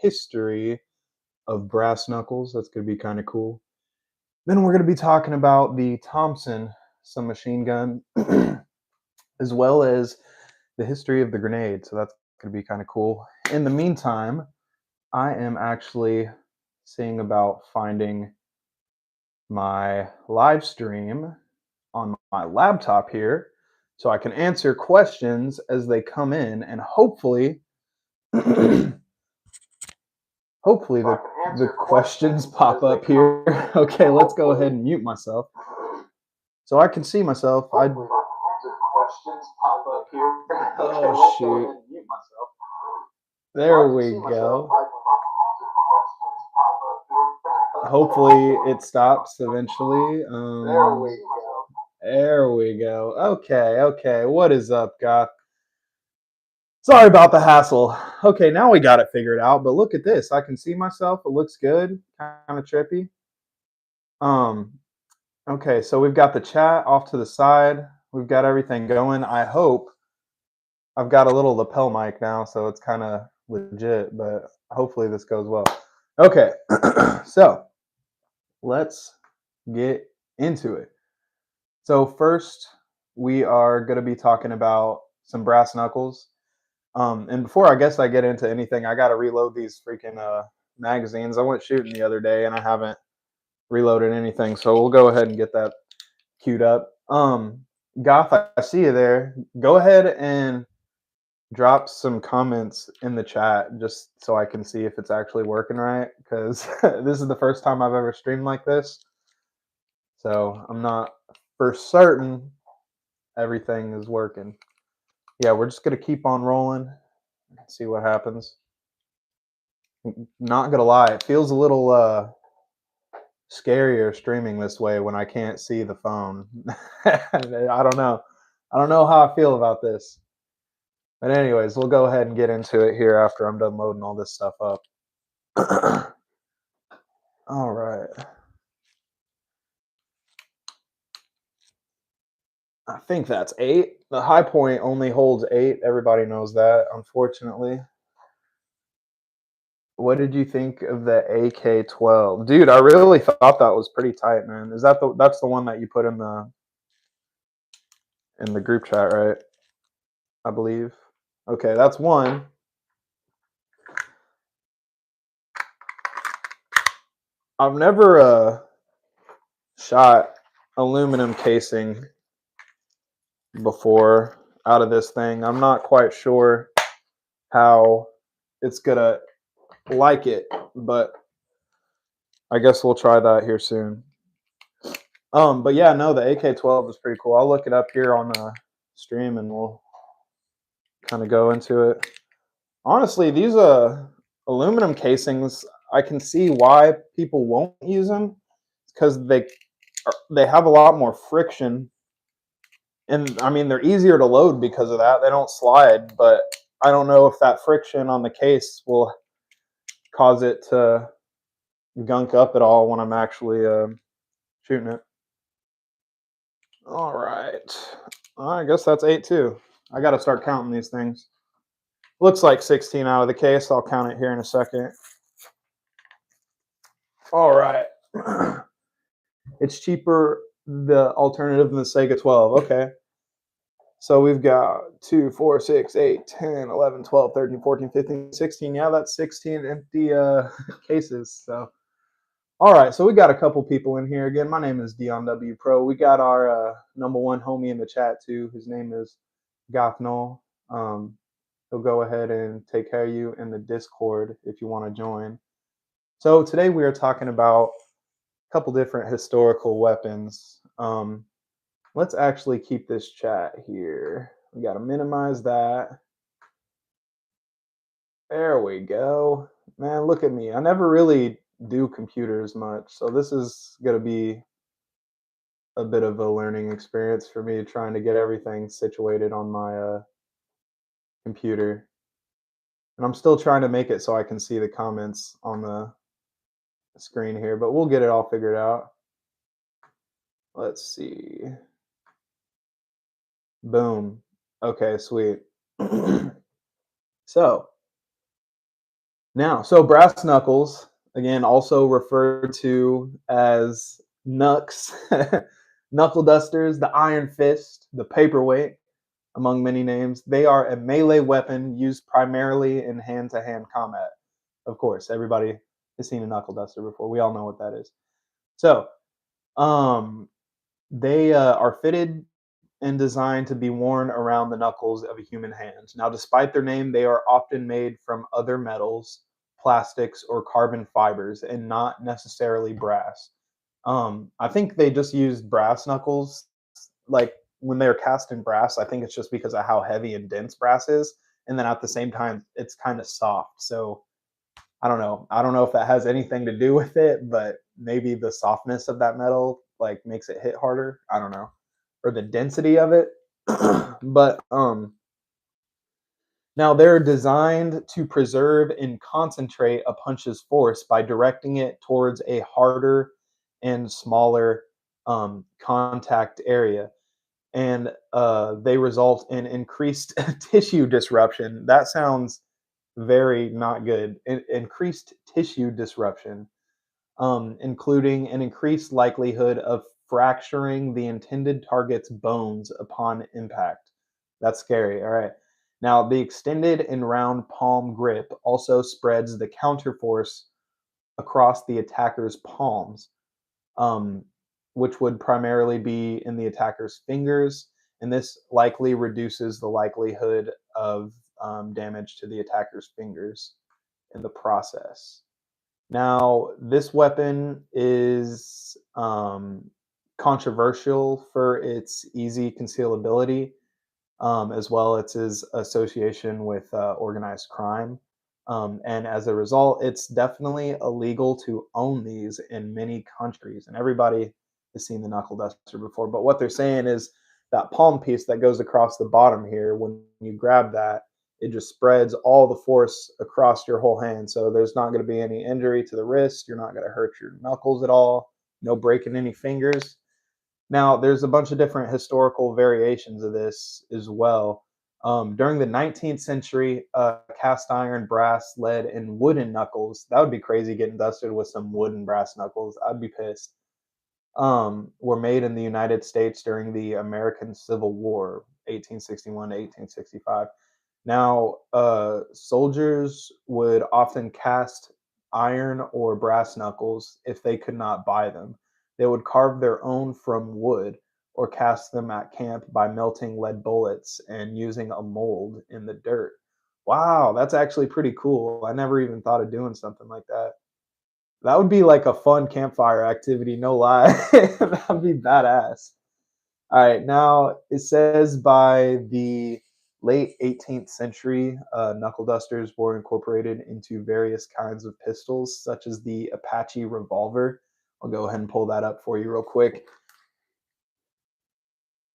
history of brass knuckles. That's going to be kind of cool. Then we're going to be talking about the Thompson submachine gun, as well as the history of the grenade. So that's going to be kind of cool. In the meantime, I am actually seeing about finding my live stream on my laptop here so I can answer questions as they come in, and hopefully hopefully the questions pop up here. Okay, let's go ahead and mute myself so I can see myself. Oh shoot. There we go. Hopefully it stops eventually. There we go. Okay. What is up, Goth? Sorry about the hassle. Okay, now we got it figured out, but look at this. I can see myself. It looks good. Kind of trippy. Okay, so we've got the chat off to the side. We've got everything going. I hope I've got a little lapel mic now, so it's kind of legit, but hopefully this goes well. Okay, so let's get into it. So first, we are going to be talking about some brass knuckles. And before I guess I get into anything, I got to reload these freaking magazines. I went shooting the other day and I haven't reloaded anything, so we'll go ahead and get that queued up. Goth, I see you there. Go ahead and drop some comments in the chat just so I can see if it's actually working right, because this is the first time I've ever streamed like this. So I'm not for certain everything is working. Yeah, we're just going to keep on rolling, see what happens. Not going to lie, it feels a little scarier streaming this way when I can't see the phone. I don't know. I don't know how I feel about this. But anyways, we'll go ahead and get into it here after I'm done loading all this stuff up. All right. I think that's 8. The high point only holds 8. Everybody knows that, unfortunately. What did you think of the AK-12? Dude, I really thought that was pretty tight, man. Is that that's the one that you put in the group chat, right? I believe. Okay, that's one. I've never shot aluminum casing before out of this thing. I'm not quite sure how it's gonna like it, but I guess we'll try that here soon. But yeah, no, the AK-12 is pretty cool. I'll look it up here on the stream and we'll kind of go into it. Honestly, these aluminum casings, I can see why people won't use them, because they have a lot more friction, and I mean they're easier to load because of that. They don't slide, but I don't know if that friction on the case will cause it to gunk up at all when I'm actually shooting it. All right, I guess that's 8 too. I got to start counting these things. Looks like 16 out of the case. I'll count it here in a second. All right. It's cheaper, the alternative, than the Sega 12. Okay. So we've got 2, 4, 6, 8, 10, 11, 12, 13, 14, 15, 16. Yeah, that's 16 empty cases. So, all right. So we got a couple people in here. Again, my name is Dion W Pro. We got our number one homie in the chat too. His name is Goth Noel. He'll go ahead and take care of you in the Discord if you want to join. So today we are talking about a couple different historical weapons. Let's actually keep this chat here. We got to minimize that. There we go. Man, look at me. I never really do computers much, so this is going to be a bit of a learning experience for me, trying to get everything situated on my computer. And I'm still trying to make it so I can see the comments on the screen here, but we'll get it all figured out. Let's see. Boom. Okay, sweet. So, Now, so brass knuckles, again, also referred to as knucks, knuckle dusters, the iron fist, the paperweight, among many names. They are a melee weapon used primarily in hand to hand combat. Of course, everybody has seen a knuckle duster before. We all know what that is. So, um, they are fitted and designed to be worn around the knuckles of a human hand. Now, despite their name, they are often made from other metals, plastics, or carbon fibers, and not necessarily brass. I think they just used brass knuckles, like when they're cast in brass. I think it's just because of how heavy and dense brass is, and then at the same time, it's kind of soft. So I don't know. I don't know if that has anything to do with it, but maybe the softness of that metal like makes it hit harder. I don't know, or the density of it. But now they're designed to preserve and concentrate a punch's force by directing it towards a harder and smaller contact area, and they result in increased tissue disruption. That sounds very not good. Increased tissue disruption, including an increased likelihood of fracturing the intended target's bones upon impact. That's scary. All right. Now, the extended and round palm grip also spreads the counterforce across the attacker's palms, um, which would primarily be in the attacker's fingers. And this likely reduces the likelihood of damage to the attacker's fingers in the process. Now, this weapon is controversial for its easy concealability, as well as its association with organized crime. And as a result, it's definitely illegal to own these in many countries. And everybody has seen the knuckle duster before. But what they're saying is that palm piece that goes across the bottom here, when you grab that, it just spreads all the force across your whole hand. So there's not going to be any injury to the wrist. You're not going to hurt your knuckles at all. No breaking any fingers. Now, there's a bunch of different historical variations of this as well. During the 19th century, cast iron, brass, lead, and wooden knuckles, that would be crazy getting dusted with some wooden brass knuckles. I'd be pissed. Were made in the United States during the American Civil War, 1861 to 1865. Now, soldiers would often cast iron or brass knuckles if they could not buy them. They would carve their own from wood or cast them at camp by melting lead bullets and using a mold in the dirt. Wow, that's actually pretty cool. I never even thought of doing something like that. That would be like a fun campfire activity, no lie. That'd be badass. All right, now it says by the late 18th century, knuckle dusters were incorporated into various kinds of pistols, such as the Apache revolver. I'll go ahead and pull that up for you real quick.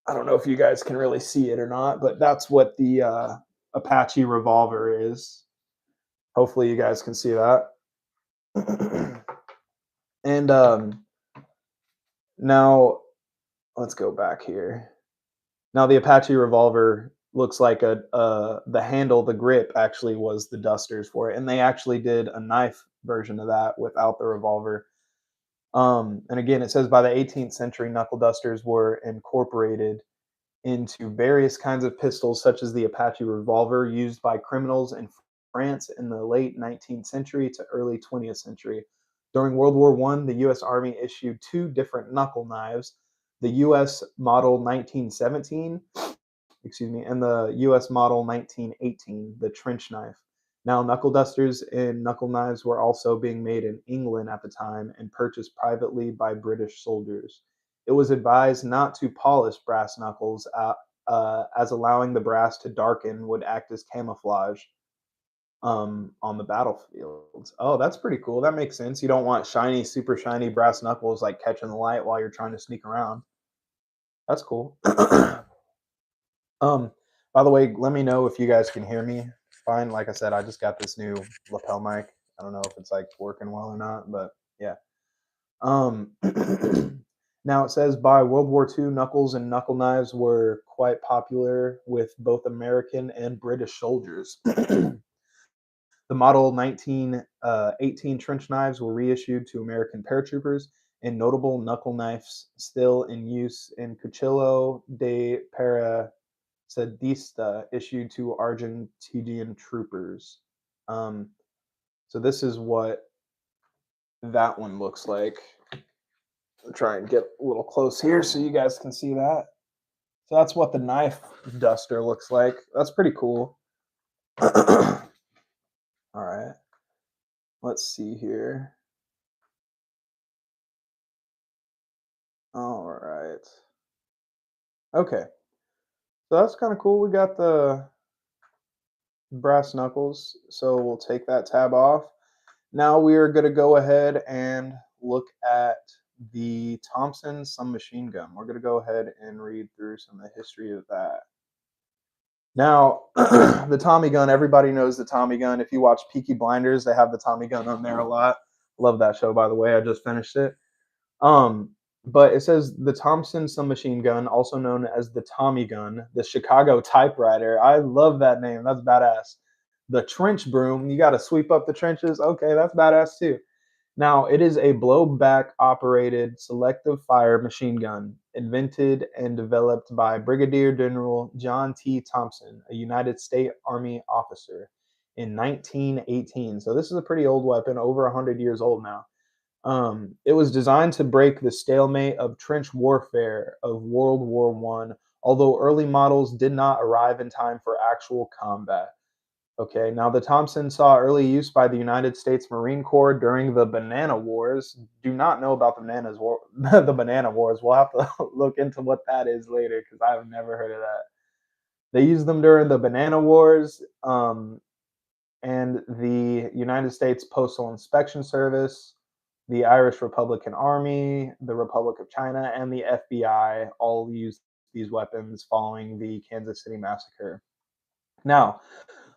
I don't know if you guys can really see it or not, but that's what the Apache revolver is. Hopefully, you guys can see that. And now let's go back here. Now the Apache revolver looks like the handle, the grip actually was the dusters for it, and they actually did a knife version of that without the revolver. And again, it says by the 18th century, knuckle dusters were incorporated into various kinds of pistols, such as the Apache revolver, used by criminals in France in the late 19th century to early 20th century. During World War I, the U.S. Army issued two different knuckle knives, the U.S. Model 1917, excuse me, and the U.S. Model 1918, the trench knife. Now, knuckle dusters and knuckle knives were also being made in England at the time and purchased privately by British soldiers. It was advised not to polish brass knuckles, as allowing the brass to darken would act as camouflage on the battlefield. Oh, that's pretty cool. That makes sense. You don't want shiny, super shiny brass knuckles like catching the light while you're trying to sneak around. That's cool. Um, by the way, let me know if you guys can hear me fine. Like I said, I just got this new lapel mic. I don't know if it's like working well or not, but yeah. Um, now it says by World War II, knuckles and knuckle knives were quite popular with both American and British soldiers. The Model 1918 trench knives were reissued to American paratroopers, and notable knuckle knives still in use in Cuchillo de Parasadista issued to Argentinian troopers. Um, so this is what that one looks like. I'll try and get a little close here so you guys can see that. So that's what the knife duster looks like. That's pretty cool. All right. Let's see here. All right. Okay. So that's kind of cool. We got the brass knuckles. So we'll take that tab off. Now we are going to go ahead and look at the Thompson submachine gun. We're going to go ahead and read through some of the history of that. Now, the Tommy gun, everybody knows the Tommy gun. If you watch Peaky Blinders, they have the Tommy gun on there a lot. Love that show, by the way. I just finished it. Um, but it says the Thompson submachine gun, also known as the Tommy gun, the Chicago typewriter. I love that name. That's badass. The trench broom. You got to sweep up the trenches. Okay, that's badass too. Now, it is a blowback operated selective fire machine gun invented and developed by Brigadier General John T. Thompson, a United States Army officer, in 1918. So, this is a pretty old weapon, over 100 years old now. It was designed to break the stalemate of trench warfare of World War One, although early models did not arrive in time for actual combat. Okay, now the Thompson saw early use by the United States Marine Corps during the Banana Wars. Do not know about the the Banana Wars. We'll have to look into what that is later because I've never heard of that. They used them during the Banana Wars, and the United States Postal Inspection Service, the Irish Republican Army, the Republic of China, and the FBI all used these weapons following the Kansas City massacre. Now,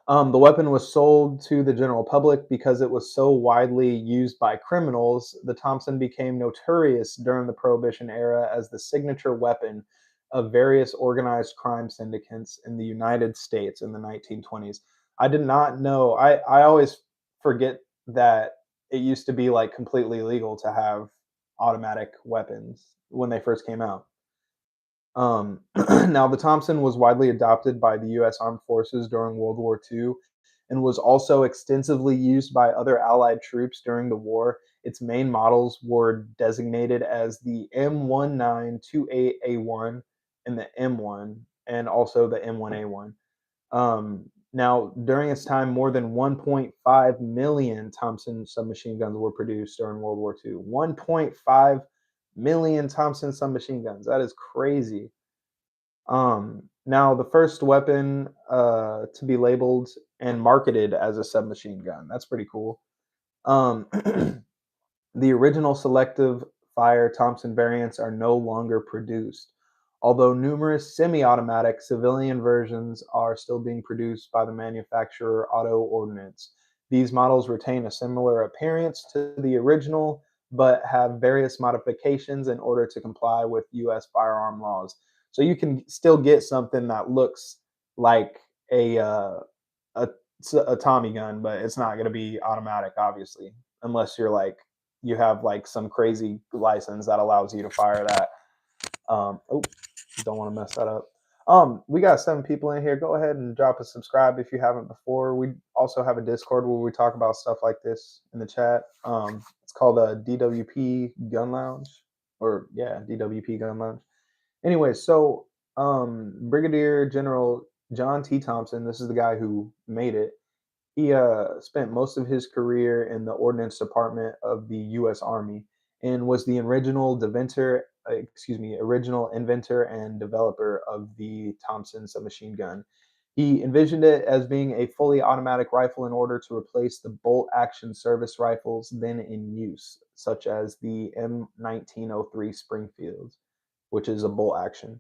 the weapon was sold to the general public because it was so widely used by criminals. The Thompson became notorious during the Prohibition era as the signature weapon of various organized crime syndicates in the United States in the 1920s. I did not know. I always forget that it used to be like completely legal to have automatic weapons when they first came out. Now, the Thompson was widely adopted by the U.S. Armed Forces during World War II and was also extensively used by other Allied troops during the war. Its main models were designated as the M1928A1 and the M1, and also the M1A1. Now, during its time, more than 1.5 million Thompson submachine guns were produced during World War II. 1.5 million Thompson submachine guns. That is crazy. Now the first weapon to be labeled and marketed as a submachine gun. That's pretty cool. Um, the original selective fire Thompson variants are no longer produced, although numerous semi-automatic civilian versions are still being produced by the manufacturer Auto Ordnance. These models retain a similar appearance to the original, but have various modifications in order to comply with U.S. firearm laws. So you can still get something that looks like a, a Tommy gun, but it's not going to be automatic, obviously, unless you're like you have like some crazy license that allows you to fire that. Oh, don't want to mess that up. We got 7 people in here. Go ahead and drop a subscribe if you haven't before. We also have a Discord where we talk about stuff like this in the chat. It's called a DWP Gun Lounge, or yeah, DWP Gun Lounge. Anyway, so Brigadier General John T. Thompson, this is the guy who made it. He spent most of his career in the Ordnance Department of the U.S. Army and was the original inventor and developer of the Thompson submachine gun. He envisioned it as being a fully automatic rifle in order to replace the bolt action service rifles then in use, such as the M1903 Springfield, which is a bolt action.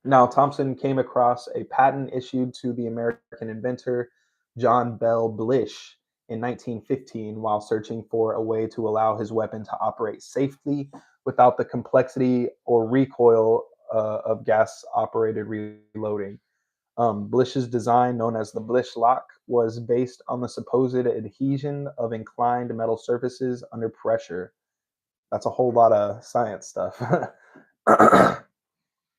Now, Thompson came across a patent issued to the American inventor John Bell Blish in 1915 while searching for a way to allow his weapon to operate safely without the complexity or recoil of gas operated reloading. Blish's design, known as the Blish lock, was based on the supposed adhesion of inclined metal surfaces under pressure. That's a whole lot of science stuff.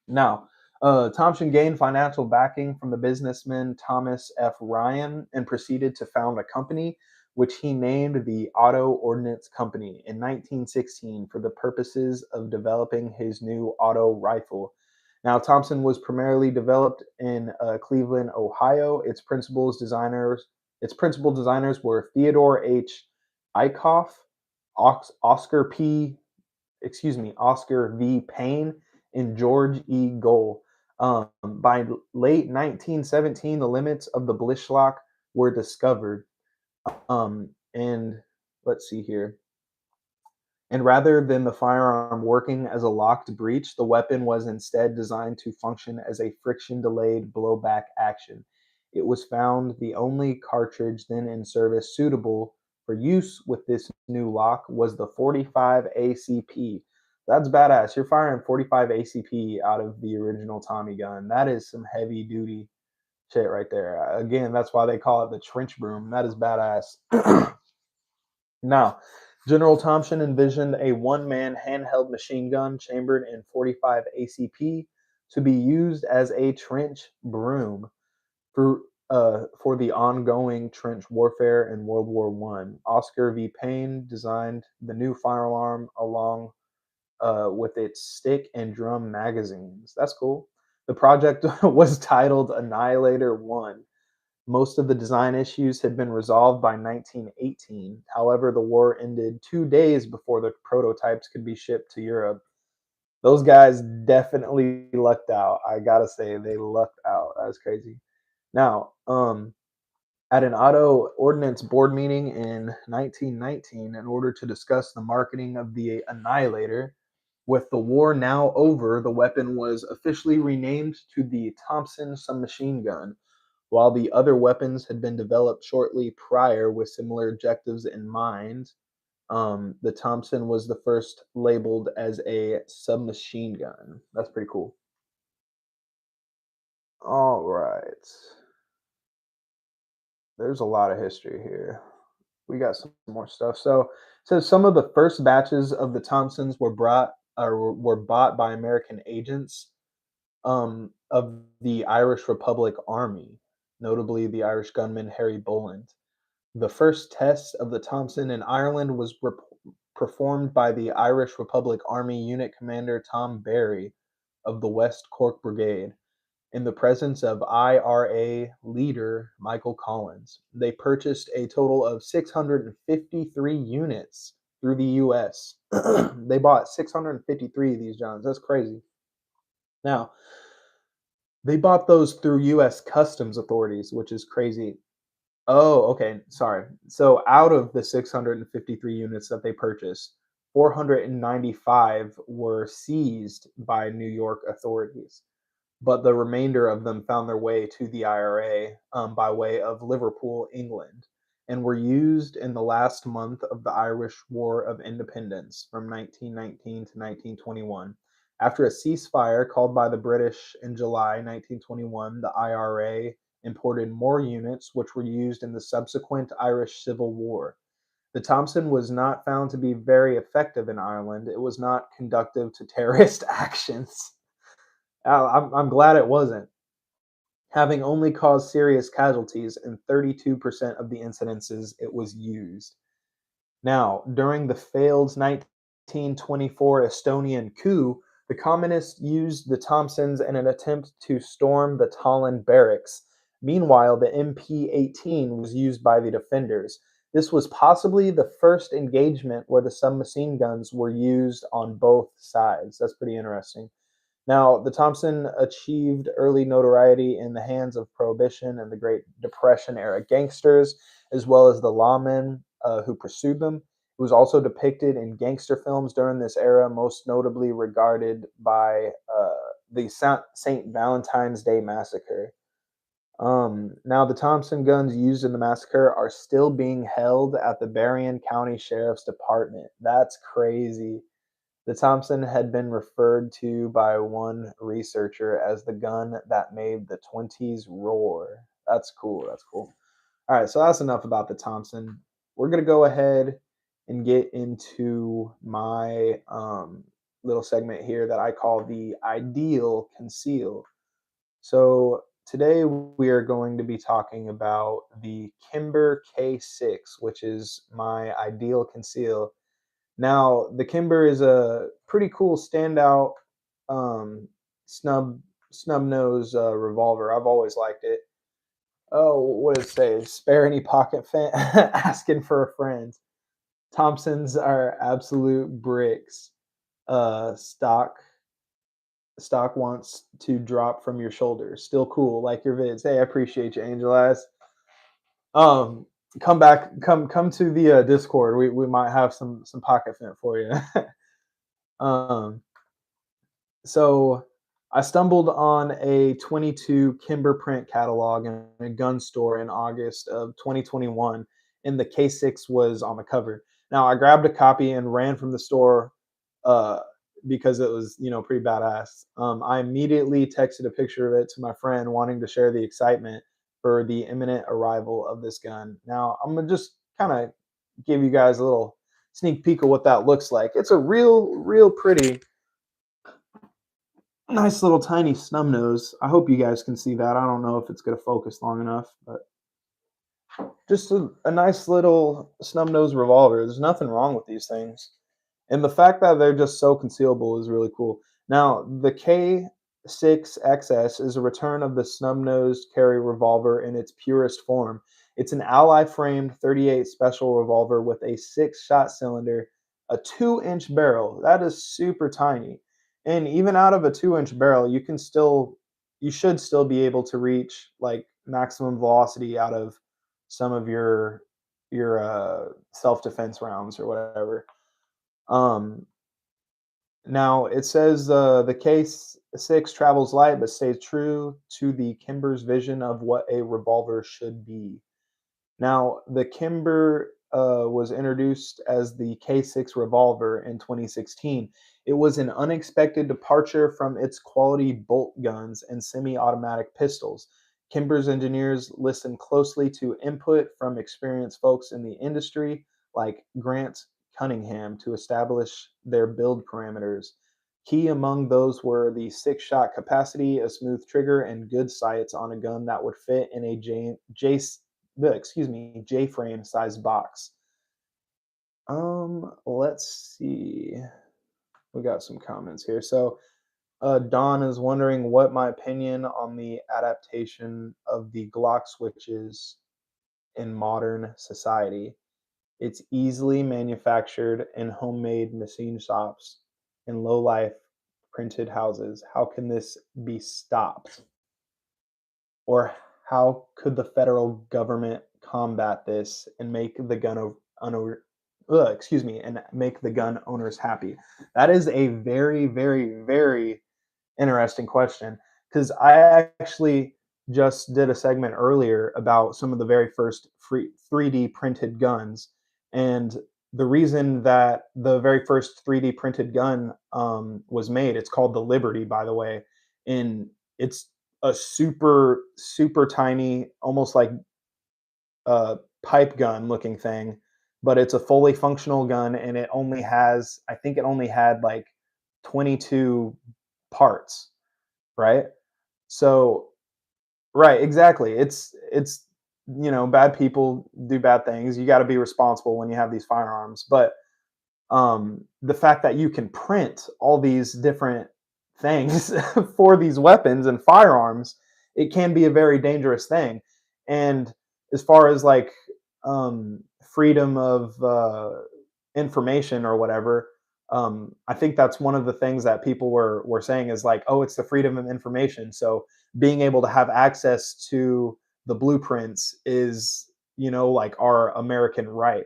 Now, Thompson gained financial backing from the businessman Thomas F. Ryan and proceeded to found a company, which he named the Auto Ordnance Company in 1916 for the purposes of developing his new auto rifle. Now, Thompson was primarily developed in Cleveland, Ohio. Its principal designers were Theodore H. Eichhoff, Oscar P Oscar V. Payne, and George E. Goll. By late 1917, the limits of the Blishlock were discovered. And let's see here. And rather than the firearm working as a locked breech, the weapon was instead designed to function as a friction delayed blowback action. It was found the only cartridge then in service suitable for use with this new lock was the 45 ACP. That's badass. You're firing 45 ACP out of the original Tommy gun. That is some heavy duty shit right there. Again, that's why they call it the trench broom. That is badass. Now, General Thompson envisioned a one-man handheld machine gun chambered in 45 ACP to be used as a trench broom for the ongoing trench warfare in World War One. Oscar V. Payne designed the new firearm along with its stick and drum magazines. That's cool. The project was titled Annihilator 1. Most of the design issues had been resolved by 1918. However, the war ended 2 days before the prototypes could be shipped to Europe. Those guys definitely lucked out. I gotta say, they lucked out. That's crazy. Now, at an auto ordnance board meeting in 1919, in order to discuss the marketing of the Annihilator, with the war now over, the weapon was officially renamed to the Thompson submachine gun. While the other weapons had been developed shortly prior with similar objectives in mind, the Thompson was the first labeled as a submachine gun. That's pretty cool. All right. There's a lot of history here. We got some more stuff. So some of the first batches of the Thompsons were brought or were bought by American agents of the Irish Republic Army, notably the Irish gunman Harry Boland. The first test of the Thompson in Ireland was performed by the Irish Republic Army Unit Commander Tom Barry of the West Cork Brigade in the presence of IRA leader Michael Collins. They purchased a total of 653 units through the US. They bought 653 of these Johns. That's crazy. Now, they bought those through US customs authorities, which is crazy. Oh, okay. Sorry. So out of the 653 units that they purchased, 495 were seized by New York authorities, but the remainder of them found their way to the IRA by way of Liverpool, England, and were used in the last month of the Irish War of Independence from 1919 to 1921. After a ceasefire called by the British in July 1921, the IRA imported more units, which were used in the subsequent Irish Civil War. The Thompson was not found to be very effective in Ireland. It was not conducive to terrorist actions. I'm glad it wasn't, having only caused serious casualties in 32% of the incidences it was used. Now, during the failed 1924 Estonian coup, the communists used the Thompsons in an attempt to storm the Tallinn barracks. Meanwhile, the MP-18 was used by the defenders. This was possibly the first engagement where the submachine guns were used on both sides. That's pretty interesting. Now, the Thompson achieved early notoriety in the hands of Prohibition and the Great Depression era gangsters, as well as the lawmen who pursued them. It was also depicted in gangster films during this era, most notably regarded by the St. Valentine's Day Massacre. Now, the Thompson guns used in the massacre are still being held at the Berrien County Sheriff's Department. That's crazy. The Thompson had been referred to by one researcher as the gun that made the 20s roar. That's cool. That's cool. All right, so that's enough about the Thompson. We're gonna go ahead and get into my little segment here that I call the ideal conceal. So today we are going to be talking about the Kimber K6, which is my ideal conceal. Now, the Kimber is a pretty cool standout um, snub snub nose revolver. I've always liked it. Oh, what does it say? Spare any pocket fan? Asking for a friend. Thompsons are absolute bricks. Uh, stock stock wants to drop from your shoulders. Still cool, like your vids. Hey, I appreciate you, Angel Eyes. Um, come back, come to the Discord. We might have some pocket fent for you. um, so I stumbled on a 22 Kimber print catalog in a gun store in August of 2021, and the K6 was on the cover. Now I grabbed a copy and ran from the store uh, because it was, pretty badass. I immediately texted a picture of it to my friend, wanting to share the excitement for the imminent arrival of this gun. Now I'm gonna just kind of give you guys a little sneak peek of what that looks like. It's a real pretty nice little tiny snub nose. I hope you guys can see that. I don't know if it's going to focus long enough, but just a nice little snub nose revolver. There's nothing wrong with these things. And the fact that they're just so concealable is really cool. Now, the K6XS is a return of the snub-nosed carry revolver in its purest form. It's an ally-framed 38 special revolver with a 6-shot cylinder, a 2-inch barrel. That is super tiny. And even out of a 2-inch barrel, you should still be able to reach like maximum velocity out of some of your self-defense rounds or whatever. Um, Now it says the case 6 travels light but stays true to the Kimber's vision of what a revolver should be. Now the Kimber was introduced as the K6 revolver in 2016. It was an unexpected departure from its quality bolt guns and semi-automatic pistols. Kimber's engineers listened closely to input from experienced folks in the industry like Grant Cunningham to establish their build parameters. Key among those were the 6-shot capacity, a smooth trigger, and good sights on a gun that would fit in a J-frame sized box. Let's see. We got some comments here. So, Don is wondering what my opinion on the adaptation of the Glock switches in modern society. It's easily manufactured in homemade machine shops in low life printed houses. How can this be stopped? Or how could the federal government combat this and make the and make the gun owners happy? That is a very interesting question because I actually just did a segment earlier about some of the very first free 3D printed guns, and the reason that the very first 3D printed gun was made, it's called the Liberty, by the way, and it's a super tiny, almost like a pipe gun looking thing, but it's a fully functional gun, and I think it only had like 22 parts, right? So, right, exactly. It's bad people do bad things. You got to be responsible when you have these firearms. But the fact that you can print all these different things for these weapons and firearms, it can be a very dangerous thing. And as far as like freedom of information or whatever, I think that's one of the things that people were saying is like, oh, it's the freedom of information. So being able to have access to the blueprints is, like our American right.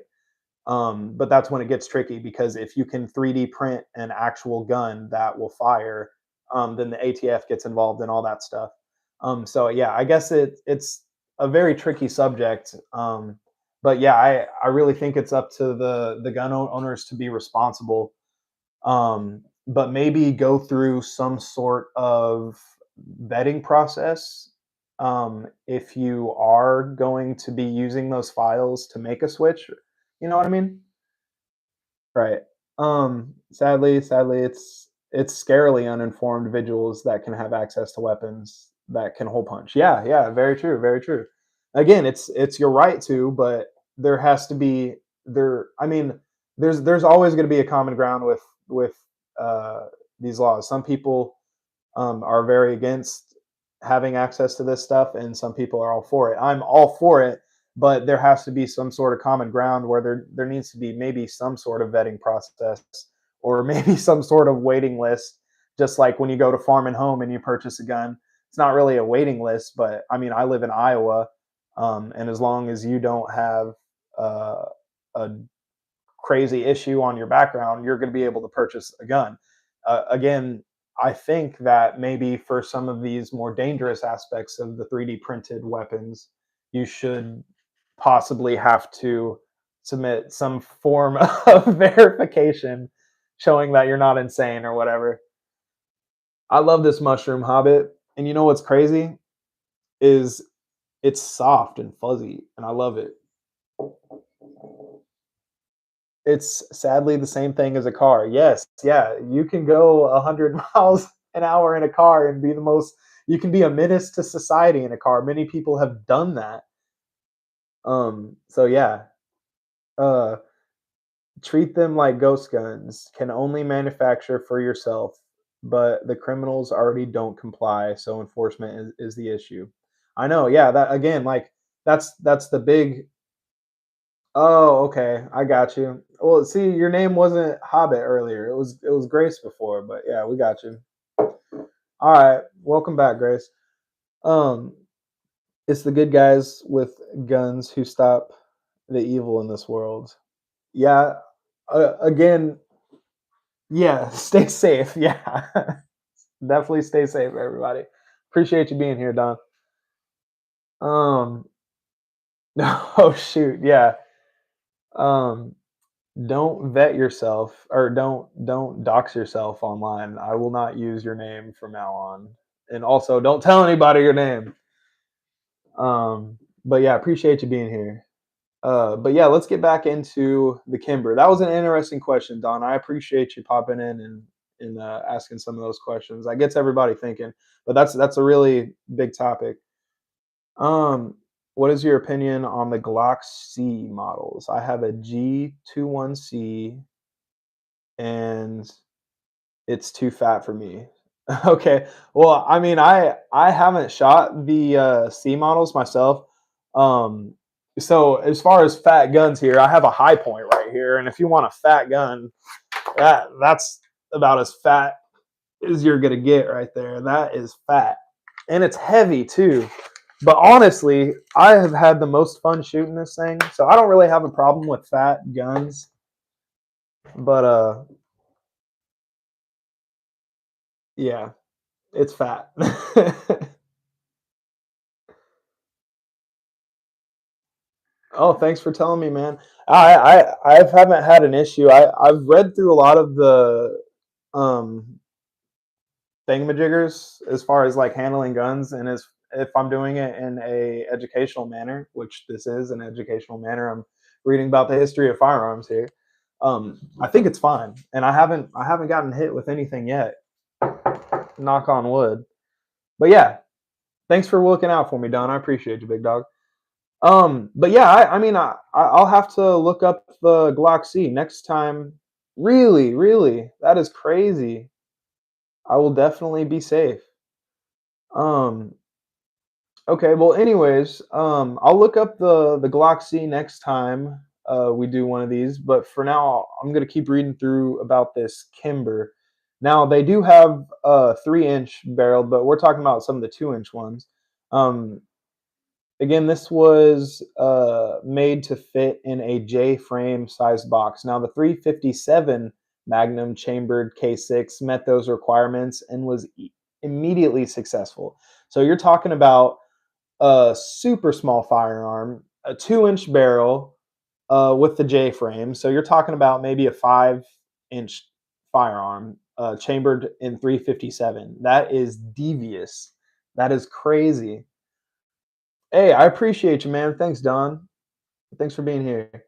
But that's when it gets tricky because if you can 3D print an actual gun that will fire, then the ATF gets involved in all that stuff. So yeah, I guess it's a very tricky subject. But yeah, I really think it's up to the gun owners to be responsible. But maybe go through some sort of vetting process if you are going to be using those files to make a switch. You know what I mean? Right. Sadly, it's scarily uninformed individuals that can have access to weapons that can hole punch. Yeah, yeah, very true, very true. Again, it's your right to, but there has to be there. I mean, there's always going to be a common ground with uh, these laws. Some people are very against having access to this stuff, and some people are all for it. I'm all for it, but there has to be some sort of common ground where there needs to be maybe some sort of vetting process or maybe some sort of waiting list. Just like when you go to Farm and Home and you purchase a gun, it's not really a waiting list, but I mean, I live in Iowa, and as long as you don't have uh, a crazy issue on your background, you're going to be able to purchase a gun. Again, I think that maybe for some of these more dangerous aspects of the 3D printed weapons, you should possibly have to submit some form of verification showing that you're not insane or whatever. I love this mushroom hobbit, and you know what's crazy is it's soft and fuzzy, and I love it. It's sadly the same thing as a car. Yes, yeah, you can go 100 miles an hour in a car and be the most you can be a menace to society in a car. Many people have done that. So yeah, uh, treat them like ghost guns. Can only manufacture for yourself, but the criminals already don't comply, so enforcement is the issue. I know, yeah, that again, like that's the big. Oh, okay. I got you. Well, see, your name wasn't Hobbit earlier. It was Grace before, but yeah, we got you. All right. Welcome back, Grace. Um, it's the good guys with guns who stop the evil in this world. Yeah. Again, yeah, stay safe. Yeah. Definitely stay safe, everybody. Appreciate you being here, Don. Um, oh shoot, yeah. Um, don't vet yourself or don't dox yourself online. I will not use your name from now on. And also don't tell anybody your name. But yeah, appreciate you being here. But yeah, let's get back into the Kimber. That was an interesting question, Don. I appreciate you popping in and asking some of those questions. That gets everybody thinking. But that's a really big topic. Um, what is your opinion on the Glock C models? I have a G21C and it's too fat for me. Okay. Well, I mean, I haven't shot the C models myself. Um, so as far as fat guns here, I have a high point right here, and if you want a fat gun, that's about as fat as you're gonna get right there. That is fat, and it's heavy too. But honestly, I have had the most fun shooting this thing, so I don't really have a problem with fat guns. But yeah, it's fat. Oh, thanks for telling me, man. I haven't had an issue. I've read through a lot of the um thingamajiggers as far as like handling guns, and as if I'm doing it in a educational manner, which this is an educational manner. I'm reading about the history of firearms here. I think it's fine, and I haven't gotten hit with anything yet. Knock on wood. But yeah, thanks for looking out for me, Don. I appreciate you, big dog. But yeah, I mean, I'll have to look up the Glock C next time. Really, really, that is crazy. I will definitely be safe. Um, okay, well, anyways, I'll look up the Glock C next time we do one of these. But for now, I'm gonna keep reading through about this Kimber. Now they do have a 3-inch barrel, but we're talking about some of the 2-inch ones. Um, Again, this was made to fit in a J frame sized box. Now, the 357 Magnum chambered K6 met those requirements and was immediately successful. So, you're talking about a super small firearm, a 2-inch barrel with the J frame. So, you're talking about maybe a 5-inch firearm, chambered in 357. That is devious. That is crazy. Hey, I appreciate you, man. Thanks, Don. Thanks for being here.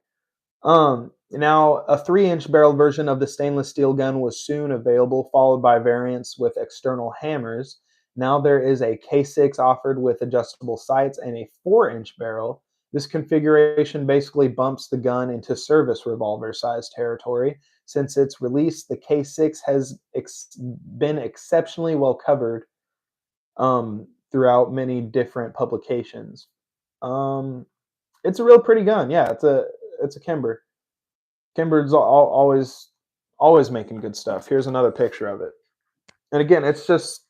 Now a 3-inch barrel version of the stainless steel gun was soon available, followed by variants with external hammers. Now there is a K6 offered with adjustable sights and a 4-inch barrel. This configuration basically bumps the gun into service revolver size territory. Since its release, the K6 has been exceptionally well covered throughout many different publications. Um, it's a real pretty gun. Yeah, it's a Kimber. Kimber's always making good stuff. Here's another picture of it. And again, it's just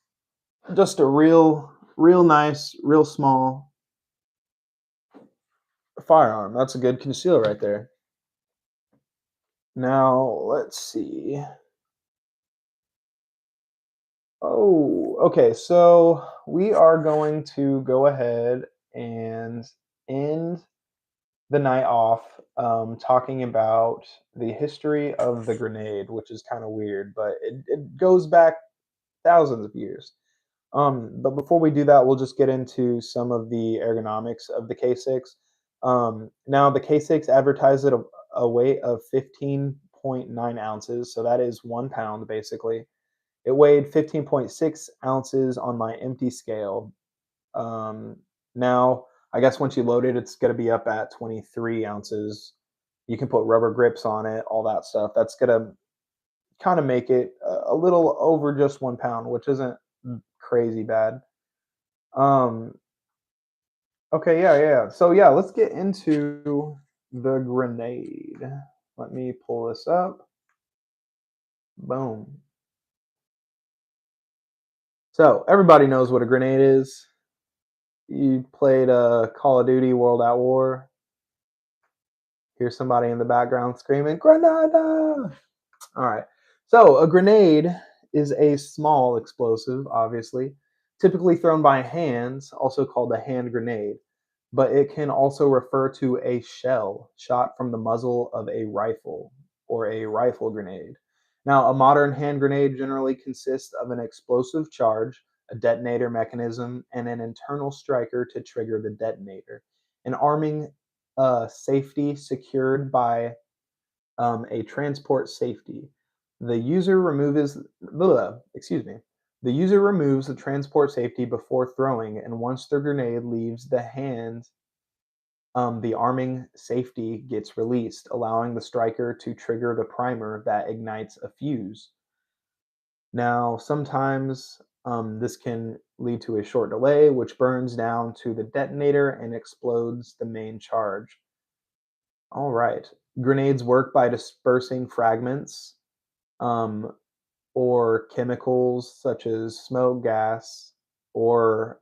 a real nice, real small firearm. That's a good conceal right there. Now, let's see. Oh, okay. So we are going to go ahead and end the night off talking about the history of the grenade, which is kind of weird, but it goes back thousands of years. But before we do that, we'll just get into some of the ergonomics of the K6. Now, the K6 advertised at a weight of 15.9 ounces, so that is 1 pound basically. It weighed 15.6 ounces on my empty scale. Um, Now, I guess once you load it, it's going to be up at 23 ounces. You can put rubber grips on it, all that stuff. That's going to kind of make it a little over just 1 pound, which isn't crazy bad. Um, okay, yeah. So yeah, let's get into the grenade. Let me pull this up. Boom. So everybody knows what a grenade is. You played Call of Duty World at War. Hear somebody in the background screaming, Grenada! All right. So a grenade is a small explosive, obviously, typically thrown by hands, also called a hand grenade, but it can also refer to a shell shot from the muzzle of a rifle or a rifle grenade. Now, a modern hand grenade generally consists of an explosive charge, a detonator mechanism, and an internal striker to trigger the detonator. An arming safety secured by a transport safety. The user removes excuse me. The user removes the transport safety before throwing, and once the grenade leaves the hand, the arming safety gets released, allowing the striker to trigger the primer that ignites a fuse. Now, sometimes this can lead to a short delay, which burns down to the detonator and explodes the main charge. All right. Grenades work by dispersing fragments um, or chemicals such as smoke gas or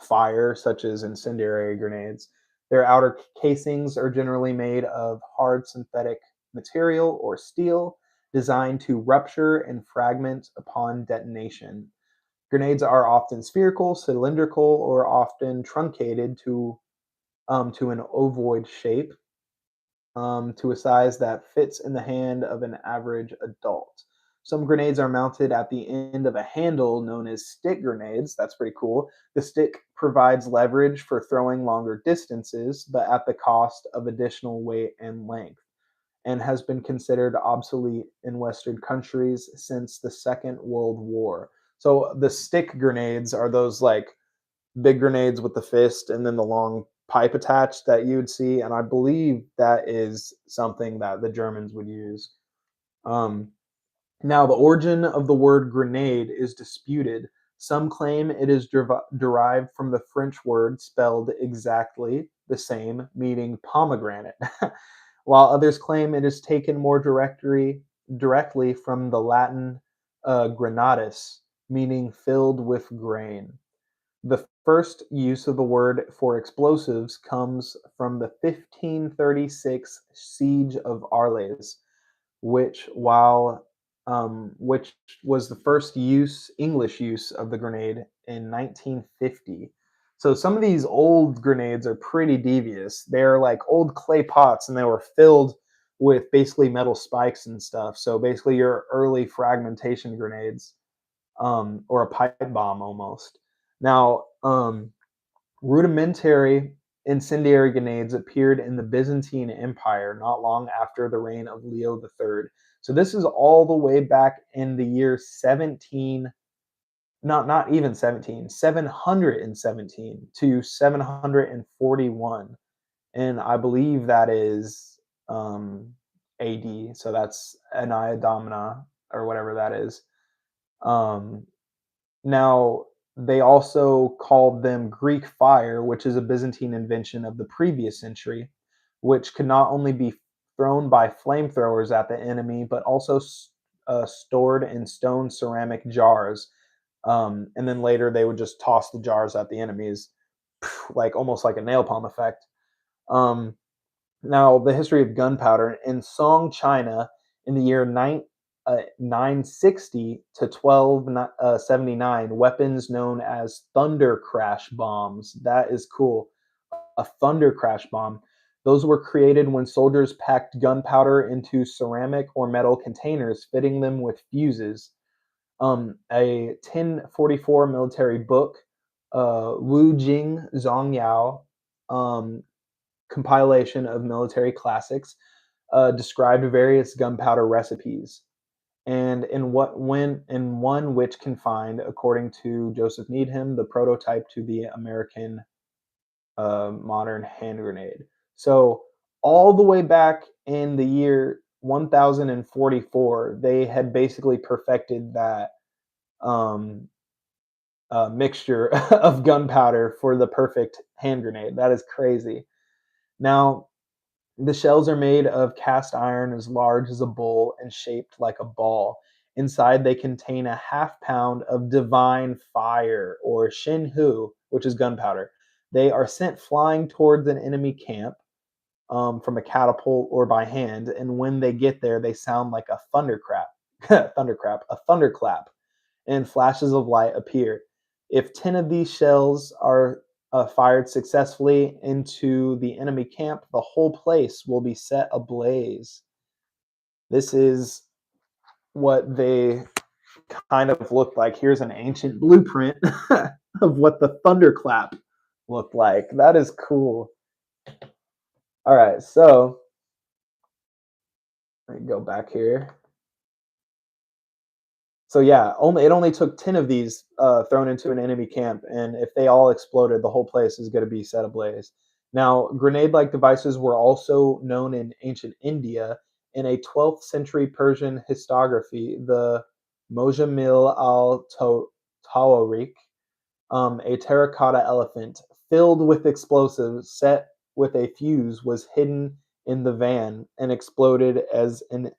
fire, such as incendiary grenades. Their outer casings are generally made of hard synthetic material or steel designed to rupture and fragment upon detonation. Grenades are often spherical, cylindrical, or often truncated to an ovoid shape, to a size that fits in the hand of an average adult. Some grenades are mounted at the end of a handle known as stick grenades. That's pretty cool. The stick provides leverage for throwing longer distances, but at the cost of additional weight and length, and has been considered obsolete in Western countries since the Second World War. So the stick grenades are those like big grenades with the fist and then the long pipe attached that you would see, and I believe that is something that the Germans would use. Um, Now, the origin of the word grenade is disputed. Some claim it is derived from the French word spelled exactly the same, meaning pomegranate, while others claim it is taken more directly from the Latin granatus, meaning filled with grain. The first use of the word for explosives comes from the 1536 siege of Arles, which was the first English use of the grenade in 1950. So some of these old grenades are pretty devious. They're like old clay pots, and they were filled with basically metal spikes and stuff. So basically, your early fragmentation grenades, or a pipe bomb almost. Now, rudimentary incendiary grenades appeared in the Byzantine Empire not long after the reign of Leo III. So this is all the way back in the year 17, not even 17, 717 to 741. And I believe that is AD. So that's Annia Domina or whatever that is. Um, Now, they also called them Greek fire, which is a Byzantine invention of the previous century, which could not only be thrown by flamethrowers at the enemy, but also stored in stone ceramic jars. And then later they would just toss the jars at the enemies, like almost like a nail palm effect. Um, Now, the history of gunpowder in Song, China, in the year 960 to 1279, weapons known as thunder crash bombs. That is cool. A thunder crash bomb. Those were created when soldiers packed gunpowder into ceramic or metal containers, fitting them with fuses. A 1044 military book, Wu Jing Zongyao, um, compilation of military classics, described various gunpowder recipes. And in one which can find, according to Joseph Needham, the prototype to the American modern hand grenade. So all the way back in the year 1044, they had basically perfected that um, mixture of gunpowder for the perfect hand grenade. That is crazy. Now, the shells are made of cast iron as large as a bowl and shaped like a ball. Inside, they contain a half pound of divine fire, or shinhu, which is gunpowder. They are sent flying towards an enemy camp, from a catapult or by hand, and when they get there, they sound like a thunderclap, and flashes of light appear. If 10 of these shells are fired successfully into the enemy camp, the whole place will be set ablaze. This is what they kind of looked like. Here's an ancient blueprint of what the thunderclap looked like. That is cool. All right, so let me go back here. So yeah, it only took 10 of these thrown into an enemy camp, and if they all exploded, the whole place is going to be set ablaze. Now, grenade-like devices were also known in ancient India. In a 12th century Persian historiography, the Mojamil al-Tawarik, a terracotta elephant filled with explosives set with a fuse was hidden in the van and exploded as an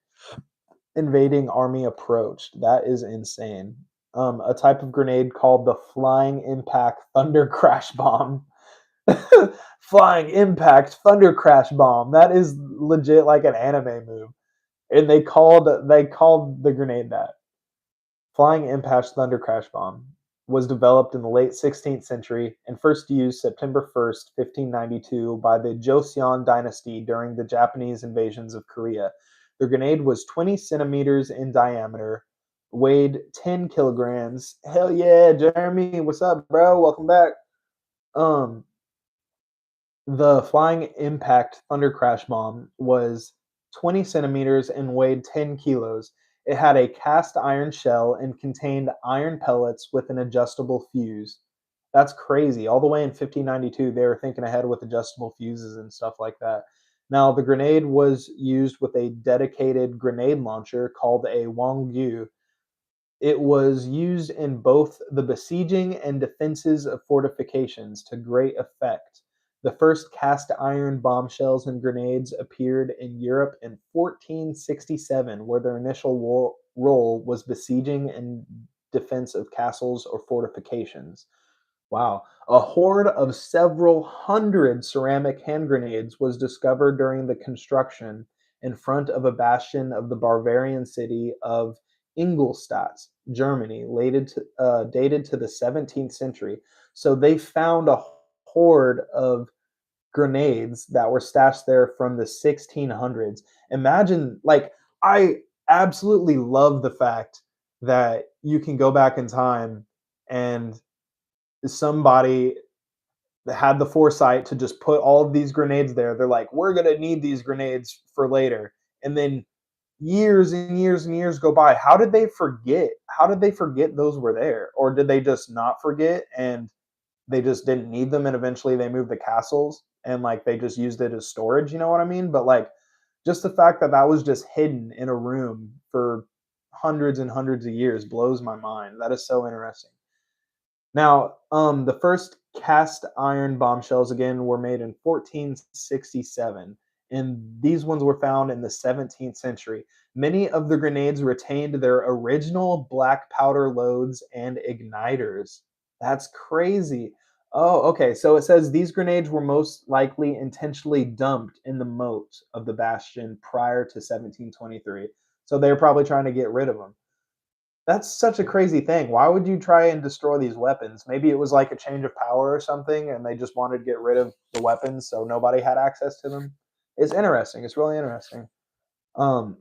invading army approached. That is insane. A type of grenade called the Flying Impact Thunder Crash Bomb. Flying Impact Thunder Crash Bomb. That is legit like an anime move. And they called the grenade that. Flying Impact Thunder Crash Bomb was developed in the late 16th century and first used September 1st, 1592 by the Joseon dynasty during the Japanese invasions of Korea. The grenade was 20 centimeters in diameter, weighed 10 kilograms. Hell yeah, Jeremy, what's up, bro? Welcome back. Um, the Flying Impact Thunder Crash Bomb was 20 centimeters and weighed 10 kilos. It had a cast iron shell and contained iron pellets with an adjustable fuse. That's crazy. All the way in 1592, they were thinking ahead with adjustable fuses and stuff like that. Now, the grenade was used with a dedicated grenade launcher called a Wangyu. It was used in both the besieging and defenses of fortifications to great effect. The first cast iron bombshells and grenades appeared in Europe in 1467, where their initial role was besieging and defense of castles or fortifications. Wow. A hoard of several hundred ceramic hand grenades was discovered during the construction in front of a bastion of the Bavarian city of Ingolstadt, Germany, dated to the 17th century. So they found a hoard of grenades that were stashed there from the 1600s. Imagine, like, I absolutely love the fact that you can go back in time and somebody had the foresight to just put all of these grenades there. They're like, we're going to need these grenades for later. And then years and years and years go by. How did they forget? How did they forget those were there? Or did they just not forget and they just didn't need them and eventually they moved the castles and like they just used it as storage, you know what I mean? But like just the fact that that was just hidden in a room for hundreds and hundreds of years blows my mind. That is so interesting. Now, the first cast iron bombshells again were made in 1467, and these ones were found in the 17th century. Many of the grenades retained their original black powder loads and igniters. That's crazy. Oh, okay. So it says these grenades were most likely intentionally dumped in the moat of the bastion prior to 1723. So they were probably trying to get rid of them. That's such a crazy thing. Why would you try and destroy these weapons? Maybe it was like a change of power or something, and they just wanted to get rid of the weapons so nobody had access to them. It's interesting. It's really interesting. Um,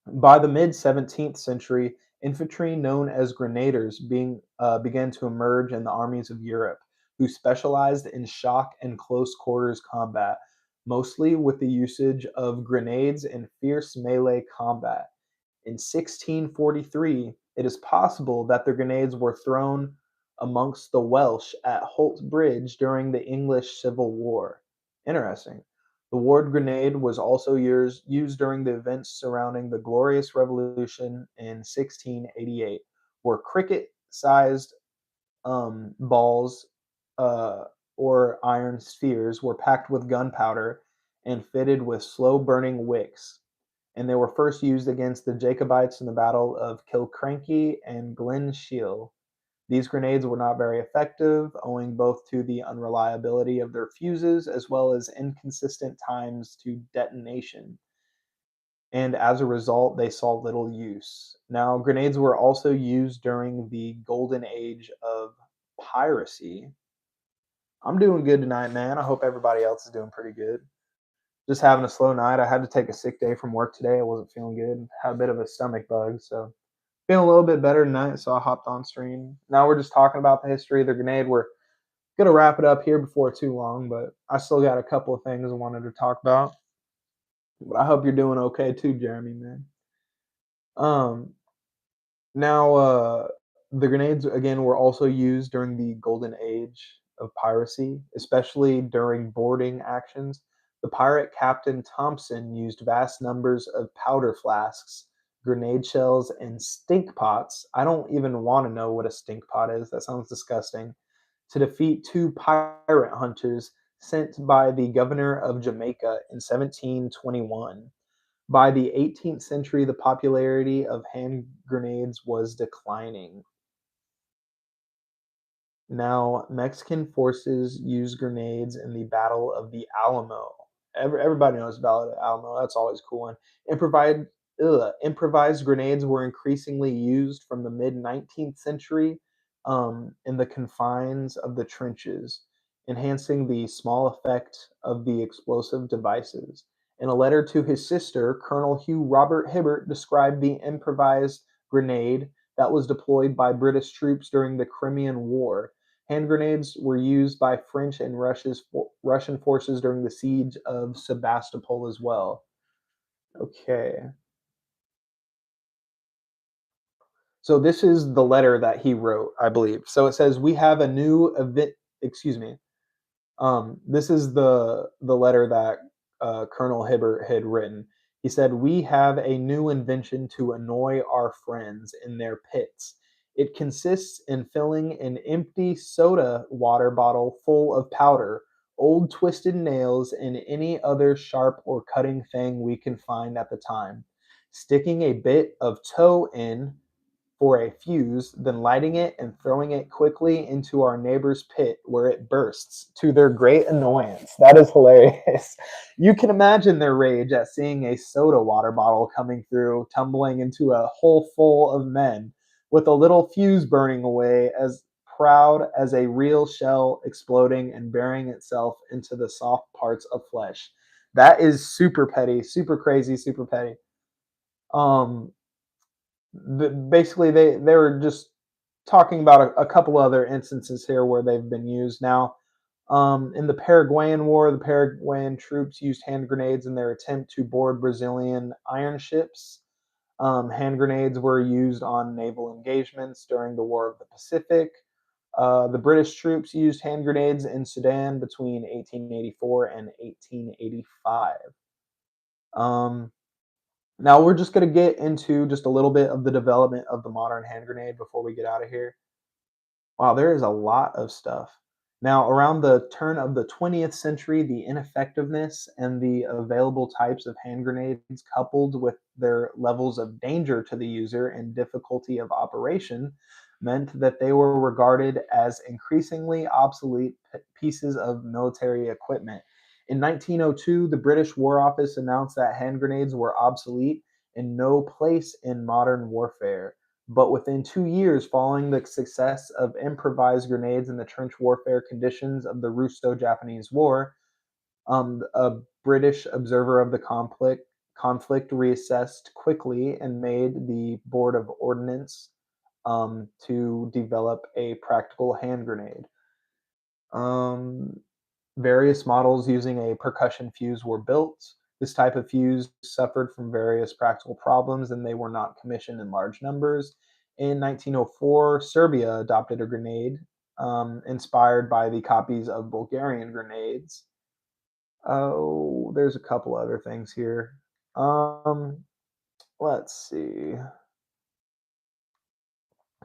by the mid 17th century, infantry known as grenadiers began to emerge in the armies of Europe, who specialized in shock and close quarters combat, mostly with the usage of grenades in fierce melee combat. In 1643, it is possible that the grenades were thrown amongst the Welsh at Holt Bridge during the English Civil War. Interesting. The Ward grenade was also used during the events surrounding the Glorious Revolution in 1688, where cricket sized balls uh, or iron spheres were packed with gunpowder and fitted with slow burning wicks, and they were first used against the Jacobites in the Battle of Killiecrankie and Glen Shiel. These grenades were not very effective, owing both to the unreliability of their fuses as well as inconsistent times to detonation, and as a result, they saw little use. Now, grenades were also used during the golden age of piracy. I'm doing good tonight, man. I hope everybody else is doing pretty good. Just having a slow night. I had to take a sick day from work today. I wasn't feeling good. Had a bit of a stomach bug, so feeling a little bit better tonight. So I hopped on stream. Now we're just talking about the history of the grenade. We're gonna wrap it up here before too long, but I still got a couple of things I wanted to talk about. But I hope you're doing okay too, Jeremy, man. Um, Now, the grenades again were also used during the golden age of piracy, especially during boarding actions. The pirate Captain Thompson used vast numbers of powder flasks, grenade shells, and stink pots. I don't even want to know what a stink pot is. That sounds disgusting. To defeat two pirate hunters sent by the governor of Jamaica in 1721. By the 18th century, the popularity of hand grenades was declining. Now, Mexican forces used grenades in the Battle of the Alamo. Everybody knows about the Alamo. That's always cool. And improvised grenades were increasingly used from the mid 19th century in the confines of the trenches, enhancing the small effect of the explosive devices. In a letter to his sister, Colonel Hugh Robert Hibbert described the improvised grenade that was deployed by British troops during the Crimean War. Hand grenades were used by French and Russian forces during the siege of Sebastopol as well. Okay. So this is the letter that he wrote, I believe. So it says we have a new event, excuse me. This is the letter that Colonel Hibbert had written. He said, "We have a new invention to annoy our friends in their pits. It consists in filling an empty soda water bottle full of powder, old twisted nails, and any other sharp or cutting thing we can find at the time, sticking a bit of tow in for a fuse, then lighting it and throwing it quickly into our neighbor's pit where it bursts to their great annoyance." That is hilarious. You can imagine their rage at seeing a soda water bottle coming through, tumbling into a hole full of men with a little fuse burning away as proud as a real shell exploding and burying itself into the soft parts of flesh. That is super petty, super crazy, super petty. Um, Basically, they were just talking about a couple other instances here where they've been used now. In the Paraguayan War, the Paraguayan troops used hand grenades in their attempt to board Brazilian iron ships. Hand grenades were used on naval engagements during the War of the Pacific. The British troops used hand grenades in Sudan between 1884 and 1885. Um, Now we're just going to get into just a little bit of the development of the modern hand grenade before we get out of here. Wow, there is a lot of stuff. Now, around the turn of the 20th century, the ineffectiveness and the available types of hand grenades, coupled with their levels of danger to the user and difficulty of operation, meant that they were regarded as increasingly obsolete pieces of military equipment. In 1902, the British War Office announced that hand grenades were obsolete and no place in modern warfare. But within 2 years following the success of improvised grenades in the trench warfare conditions of the Russo-Japanese War, a British observer of the conflict reassessed quickly and made the Board of Ordnance to develop a practical hand grenade. Various models using a percussion fuse were built. This type of fuse suffered from various practical problems and they were not commissioned in large numbers. In 1904, Serbia adopted a grenade inspired by the copies of Bulgarian grenades. Oh, there's a couple other things here. Let's see.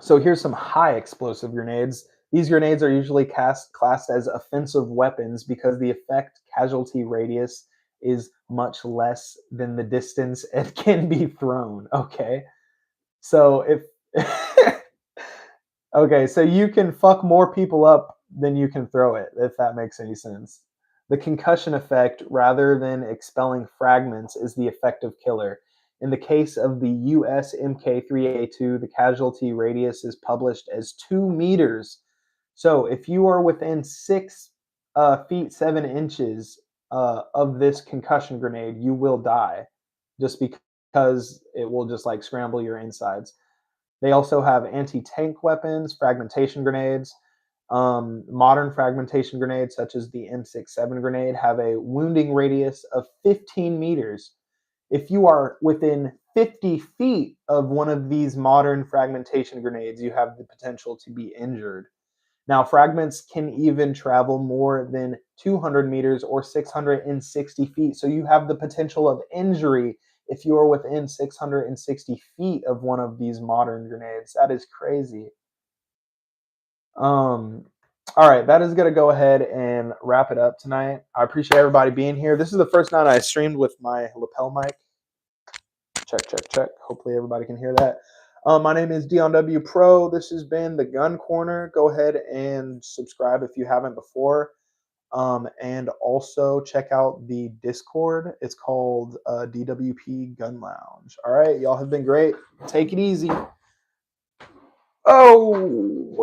So here's some high explosive grenades. These grenades are usually classed as offensive weapons because the effect casualty radius is much less than the distance it can be thrown. Okay. So if okay, so you can fuck more people up than you can throw it, if that makes any sense. The concussion effect, rather than expelling fragments, is the effective killer. In the case of the US MK3A2, the casualty radius is published as 2 meters. So if you are within 6 feet 7 inches of this concussion grenade, you will die just because it will just like scramble your insides. They also have anti-tank weapons, fragmentation grenades. Modern fragmentation grenades, such as the M67 grenade, have a wounding radius of 15 meters. If you are within 50 feet of one of these modern fragmentation grenades, you have the potential to be injured. Now, fragments can even travel more than 200 meters or 660 feet. So you have the potential of injury if you are within 660 feet of one of these modern grenades. That is crazy. All right, that is going to go ahead and wrap it up tonight. I appreciate everybody being here. This is the first night I streamed with my lapel mic. Check, check, check. Hopefully everybody can hear that. My name is Dion W Pro. This has been the Gun Corner. Go ahead and subscribe if you haven't before. And also check out the Discord. It's called DWP Gun Lounge. All right, y'all have been great. Take it easy. Oh,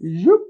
yep.